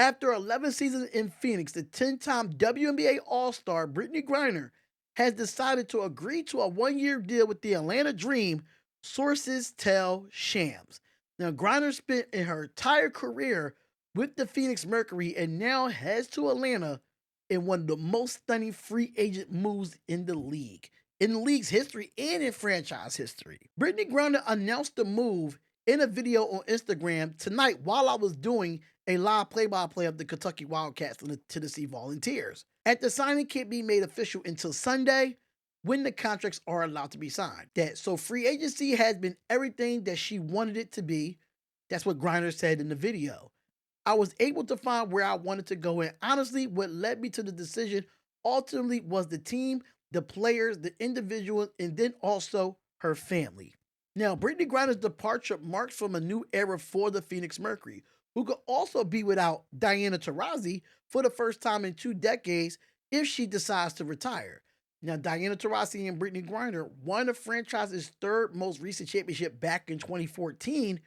After 11 seasons in Phoenix, the 10-time WNBA All-Star Brittney Griner has decided to agree to a one-year deal with the Atlanta Dream, sources tell Shams. Now, Griner spent in her entire career with the Phoenix Mercury and now heads to Atlanta in one of the most stunning free agent moves in the league's history and in franchise history. Brittney Griner announced the move in a video on Instagram tonight while I was doing a live play-by-play of the Kentucky Wildcats and the Tennessee Volunteers. At the signing can't be made official until Sunday when the contracts are allowed to be signed. So free agency has been everything that she wanted it to be. That's what Griner said in the video. I was able to find where I wanted to go, and honestly, what led me to the decision ultimately was the team, the players, the individual, and then also her family. Now, Brittney Griner's departure marks from a new era for the Phoenix Mercury, who could also be without Diana Taurasi for the first time in 2 decades if she decides to retire. Now, Diana Taurasi and Brittney Griner won the franchise's third most recent championship back in 2014,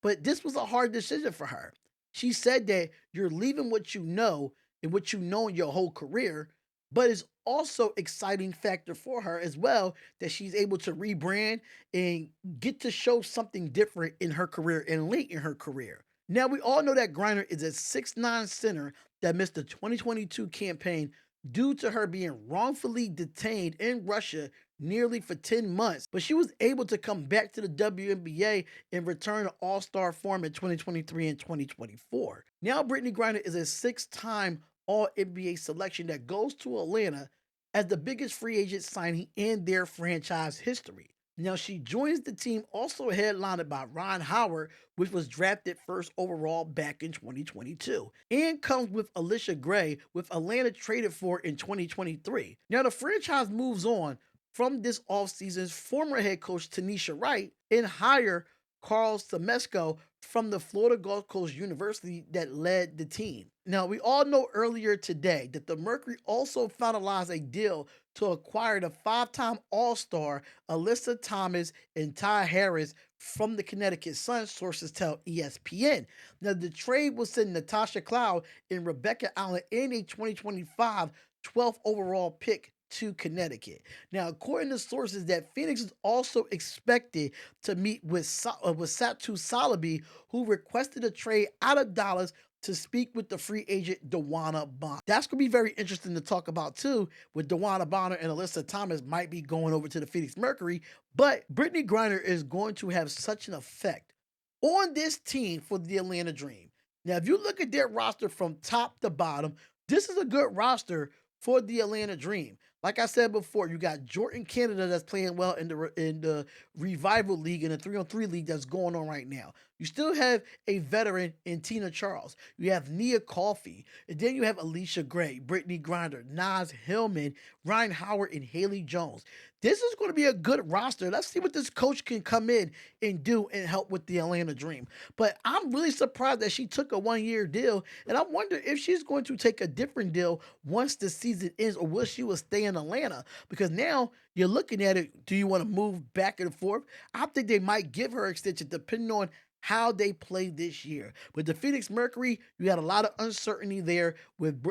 but this was a hard decision for her. She said that you're leaving what you know and what you know in your whole career, but it's also exciting factor for her as well that she's able to rebrand and get to show something different in her career and late in her career. Now, we all know that Griner is a 6'9" center that missed the 2022 campaign due to her being wrongfully detained in Russia nearly for 10 months, but she was able to come back to the WNBA and return to All-Star form in 2023 and 2024. Now, Brittney Griner is a 6-time All-NBA selection that goes to Atlanta as the biggest free agent signing in their franchise history. Now, she joins the team also headlined by Ron Howard, which was drafted first overall back in 2022, and comes with Alicia Gray, with Atlanta traded for in 2023. Now, the franchise moves on from this offseason's former head coach Tanisha Wright and hire Carl Semesko from the Florida Gulf Coast University that led the team. Now, we all know earlier today that the Mercury also finalized a deal to acquire the 5-time All-Star Alyssa Thomas and Ty Harris from the Connecticut Sun, sources tell ESPN. Now, the trade will send Natasha Cloud and Rebecca Allen in a 2025 12th overall pick to Connecticut. Now, according to sources, that Phoenix is also expected to meet with Satu Salabi, who requested a trade out of Dallas to speak with the free agent Dewana Bonner. That's going to be very interesting to talk about too, with Dewana Bonner and Alyssa Thomas might be going over to the Phoenix Mercury, but Brittney Griner is going to have such an effect on this team for the Atlanta Dream. Now, if you look at their roster from top to bottom, this is a good roster for the Atlanta Dream. Like I said before, you got Jordan Canada that's playing well in the Revival League and the 3-on-3 league that's going on right now. You still have a veteran in Tina Charles. You have Nia Coffey. And then you have Alicia Gray, Brittney Griner, Naz Hillman, Ryan Howard, and Haley Jones. This is going to be a good roster. Let's see what this coach can come in and do and help with the Atlanta Dream. But I'm really surprised that she took a one-year deal, and I wonder if she's going to take a different deal once the season ends, or will she will stay in Atlanta? Because now you're looking at it, do you want to move back and forth? I think they might give her extension depending on how they play this year. With the Phoenix Mercury, you had a lot of uncertainty there with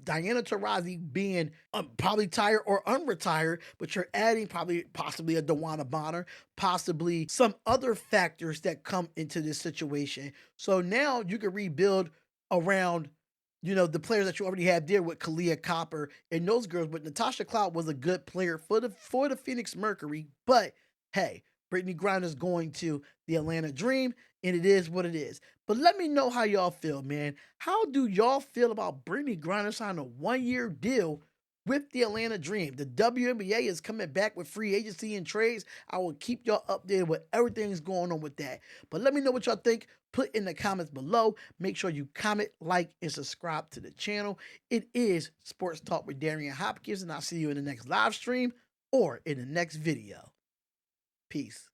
Diana Taurasi being probably tired or unretired, but you're adding possibly a Dewana Bonner, possibly some other factors that come into this situation. So now you can rebuild around the players that you already have there with Kalia Copper and those girls. But Natasha Cloud was a good player for the Phoenix Mercury. But hey, Brittney Griner is going to the Atlanta Dream, and it is what it is. But let me know how y'all feel, man. How do y'all feel about Brittney Griner signing a one-year deal with the Atlanta Dream? The WNBA is coming back with free agency and trades. I will keep y'all updated with everything's going on with that. But let me know what y'all think. Put in the comments below. Make sure you comment, like, and subscribe to the channel. It is Sports Talk with Darian Hopkins, and I'll see you in the next live stream or in the next video. Peace.